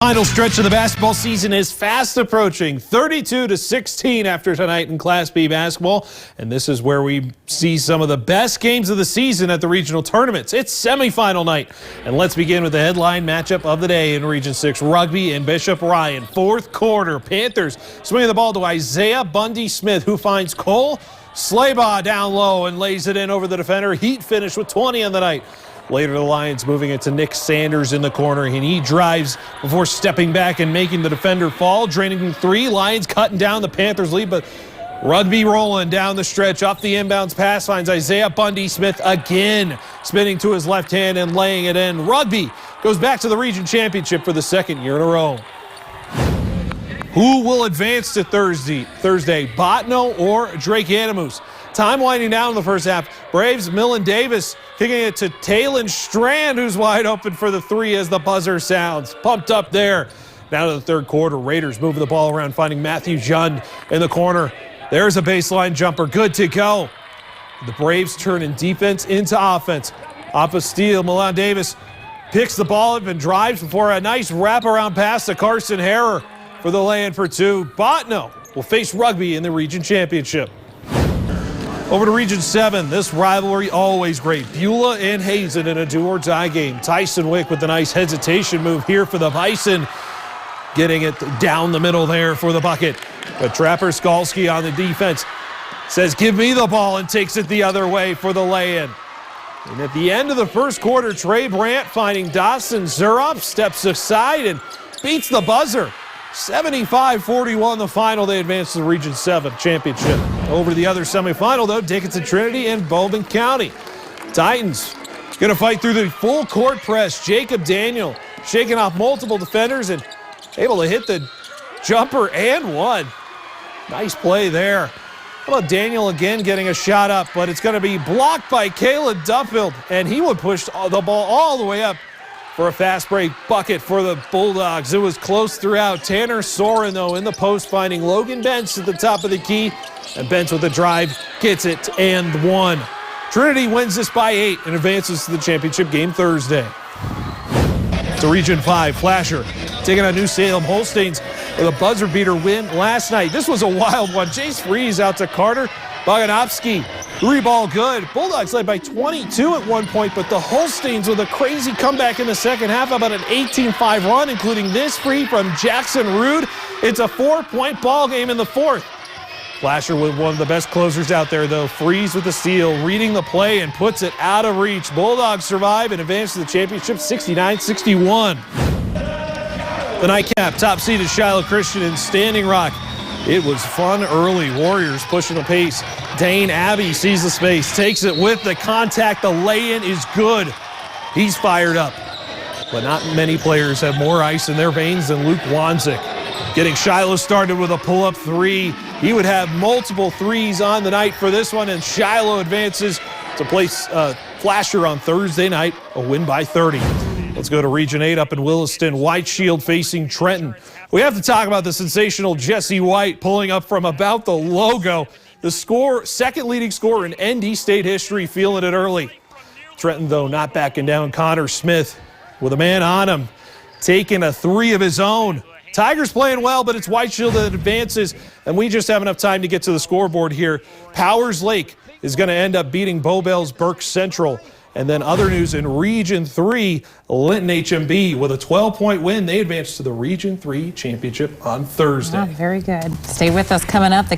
Final stretch of the basketball season is fast approaching, 32-16 after tonight in Class B basketball. And this is where we see some of the best games of the season at the regional tournaments. It's semifinal night. And let's begin with the headline matchup of the day in Region 6. Rugby and Bishop Ryan. Fourth quarter, Panthers swinging the ball to Isaiah Bundy-Smith, who finds Cole Slaybaugh down low and lays it in over the defender. Heat finished with 20 on the night. Later, the Lions moving it to Nick Sanders in the corner, and he drives before stepping back and making the defender fall, draining three. Lions cutting down the Panthers' lead, but Rugby rolling down the stretch. Off the inbounds pass finds Isaiah Bundy-Smith again, spinning to his left hand and laying it in. Rugby goes back to the region championship for the second year in a row. Who will advance to Thursday? Bottineau or DRAKE-ANAMOOSE? Time winding down in the first half. Braves, Millen Davis kicking it to Talon Strand, who's wide open for the three as the buzzer sounds. Pumped up there. Now to the third quarter. Raiders moving the ball around, finding Matthew Jund in the corner. There's a baseline jumper. Good to go. The Braves turning defense into offense. Off a steal, Millen Davis picks the ball up and drives before a nice wraparound pass to Carson Harrer for the lay-in for two. Bottineau will face Rugby in the region championship. Over to Region 7, this rivalry always great. Beulah and Hazen in a do-or-die game. Tyson Wick with a nice hesitation move here for the Bison, getting it down the middle there for the bucket. But Trapper Skalski on the defense says, give me the ball, and takes it the other way for the lay-in. And at the end of the first quarter, Trey Brandt finding Dawson Zurup, steps aside and beats the buzzer. 75-41 the final. They advance to the Region 7 championship. Over to the other semifinal, though, Dickinson Trinity and Bowman County. Titans going to fight through the full court press. Jacob Daniel shaking off multiple defenders and able to hit the jumper and one. Nice play there. How about Daniel again getting a shot up, but it's going to be blocked by Caleb Duffield, and he would push the ball all the way up for a fast break bucket for the Bulldogs. It was close throughout. Tanner Soren, though, in the post, finding Logan Bentz at the top of the key. And Bentz with the drive gets it and one. Trinity wins this by 8 and advances to the championship game Thursday. To Region 5, Flasher taking on New Salem Holsteins with a buzzer beater win last night. This was a wild one. Jace Freeze out to Carter Boganovsky. Three ball good. Bulldogs led by 22 at one point, but the Holsteins with a crazy comeback in the second half. How about an 18-5 run, including this free from Jackson Rude? It's a 4-point ball game in the fourth. Flasher with one of the best closers out there, though. Freeze with the steal, reading the play and puts it out of reach. Bulldogs survive and advance to the championship 69-61. The nightcap, top seeded Shiloh Christian in Standing Rock. It was fun early. Warriors pushing the pace. Dane Abbey sees the space, takes it with the contact. The lay-in is good. He's fired up. But not many players have more ice in their veins than Luke Wanzik. Getting Shiloh started with a pull-up three. He would have multiple threes on the night for this one, and Shiloh advances to place Flasher on Thursday night, a win by 30. Let's go to Region 8 up in Williston. White Shield facing Trenton. We have to talk about the sensational Jesse White pulling up from about the logo. The second leading scorer in ND State history, feeling it early. Trenton, though, not backing down. Connor Smith with a man on him, taking a three of his own. Tigers playing well, but it's White Shield that advances, and we just have enough time to get to the scoreboard here. Powers Lake is going to end up beating BOWBELLS Burke Central. And then other news in Region 3, Linton HMB with a 12-point win. They advance to the Region 3 championship on Thursday. Oh, very good. Stay with us coming up.